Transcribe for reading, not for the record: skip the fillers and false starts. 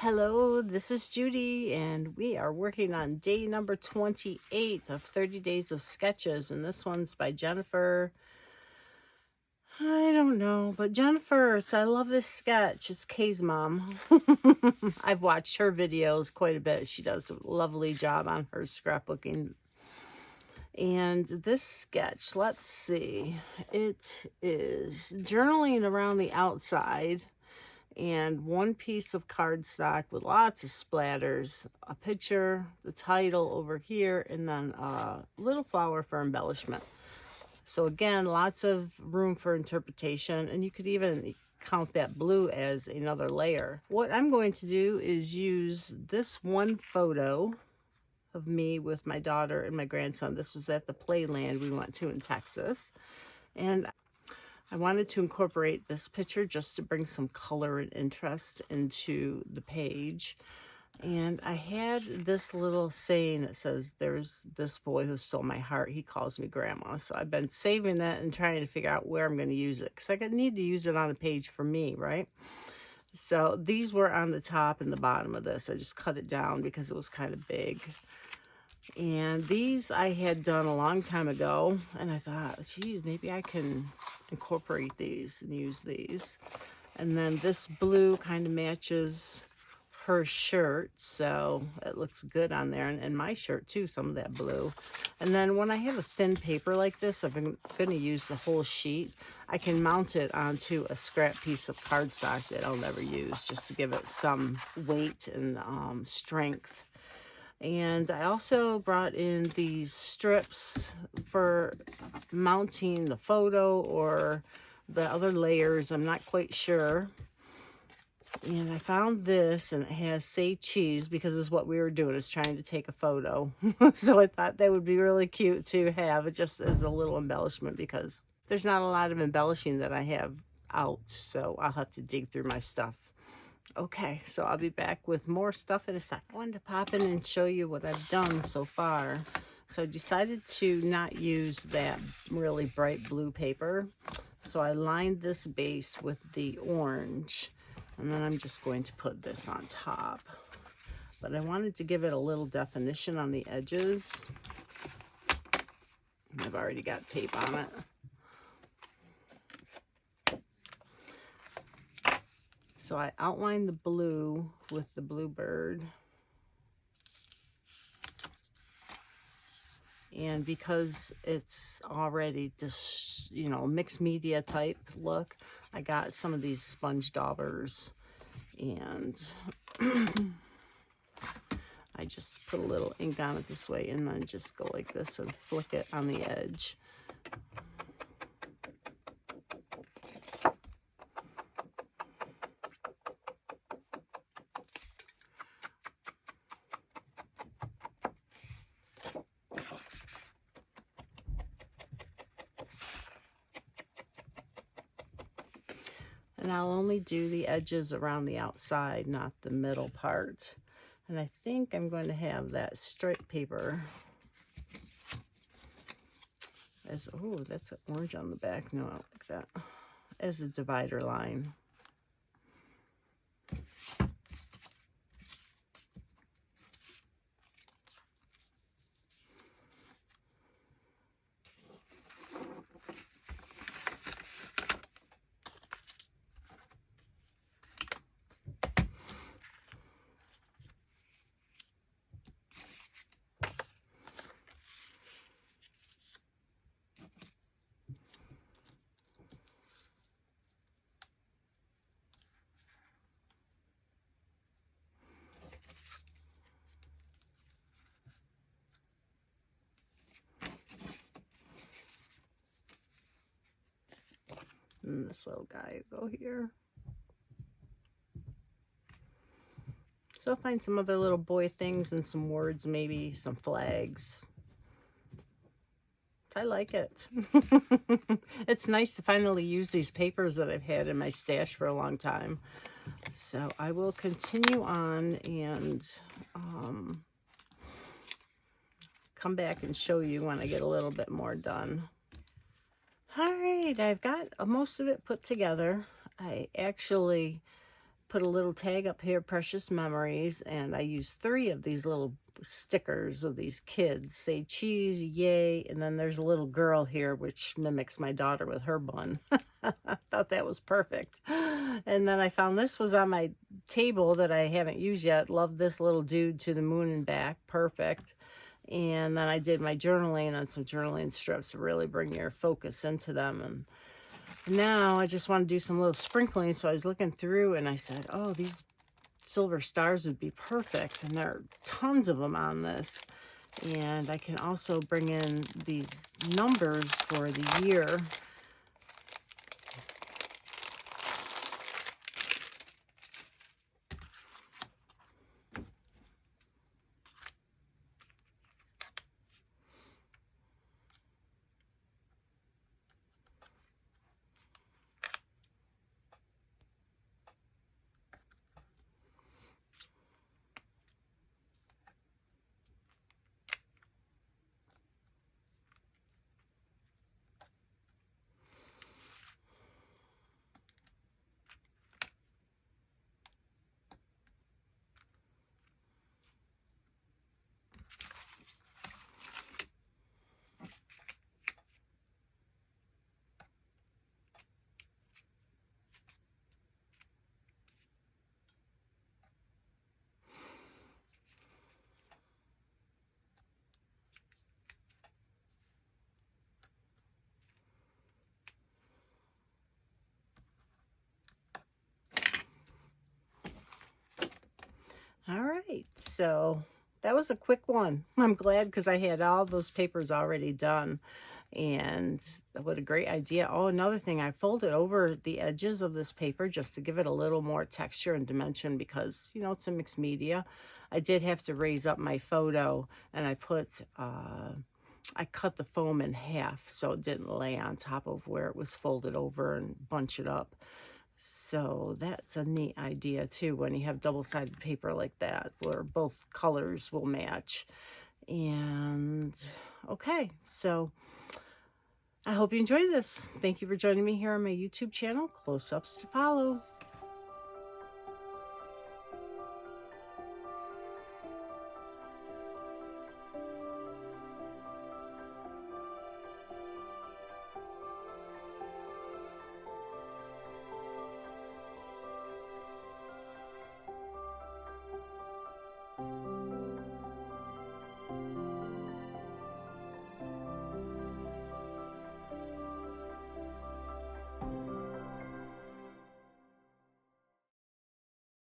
Hello, this is Judy, and we are working on day number 28 of 30 Days of Sketches, and this one's by Jennifer. I don't know, but Jennifer, I love this sketch. It's Kay's mom. I've watched her videos quite a bit. She does a lovely job on her scrapbooking. And this sketch, let's see, it is journaling around the outside. And one piece of cardstock with lots of splatters, a picture, the title over here, and then a little flower for embellishment. So again, lots of room for interpretation, and you could even count that blue as another layer. What I'm going to do is use this one photo of me with my daughter and my grandson. This was at the playland we went to in Texas. And I wanted to incorporate this picture just to bring some color and interest into the page. And I had this little saying that says, "There's this boy who stole my heart. He calls me grandma." So I've been saving it and trying to figure out where I'm going to use it, because I need to use it on a page for me, right? So these were on the top and the bottom of this. I just cut it down because it was kind of big. And these I had done a long time ago, and I thought, geez, maybe I can incorporate these and use these. And then this blue kind of matches her shirt, so it looks good on there, and my shirt too, some of that blue. And then when I have a thin paper like this, I'm going to use the whole sheet. I can mount it onto a scrap piece of cardstock that I'll never use, just to give it some weight and strength. And I also brought in these strips for mounting the photo or the other layers. I'm not quite sure. And I found this, and it has "Say Cheese," because it's what we were doing, is trying to take a photo. So I thought that would be really cute to have it just as a little embellishment, because there's not a lot of embellishing that I have out. So I'll have to dig through my stuff. Okay, so I'll be back with more stuff in a sec. I wanted to pop in and show you what I've done so far. So I decided to not use that really bright blue paper. So I lined this base with the orange, and then I'm just going to put this on top. But I wanted to give it a little definition on the edges. I've already got tape on it. So I outlined the blue with the bluebird. And because it's already this, mixed media type look, I got some of these sponge daubers, and I just put a little ink on it this way, and then just go like this and flick it on the edge. And I'll only do the edges around the outside, not the middle part. And I think I'm going to have that striped paper as, oh, that's an orange on the back. No, I don't like that. As a divider line. And this little guy will go here. So I'll find some other little boy things and some words, maybe some flags. I like it. It's nice to finally use these papers that I've had in my stash for a long time. So I will continue on and come back and show you when I get a little bit more done. All right, I've got most of it put together. I actually put a little tag up here, precious memories, and I used 3 of these little stickers of these kids, say cheese, yay, and then there's a little girl here which mimics my daughter with her bun. I thought that was perfect. And then I found this was on my table that I haven't used yet. Love this little dude to the moon and back, perfect. And then I did my journaling on some journaling strips to really bring your focus into them. And now I just want to do some little sprinkling. So I was looking through and I said, oh, these silver stars would be perfect. And there are tons of them on this. And I can also bring in these numbers for the year. All right, so that was a quick one. I'm glad because I had all those papers already done. And what a great idea. Oh, another thing, I folded over the edges of this paper just to give it a little more texture and dimension because, you know, it's a mixed media. I did have to raise up my photo and I cut the foam in half so it didn't lay on top of where it was folded over and bunch it up. So that's a neat idea too when you have double-sided paper like that where both colors will match. And okay, so I hope you enjoyed this. Thank you for joining me here on my YouTube channel, Close Ups to Follow.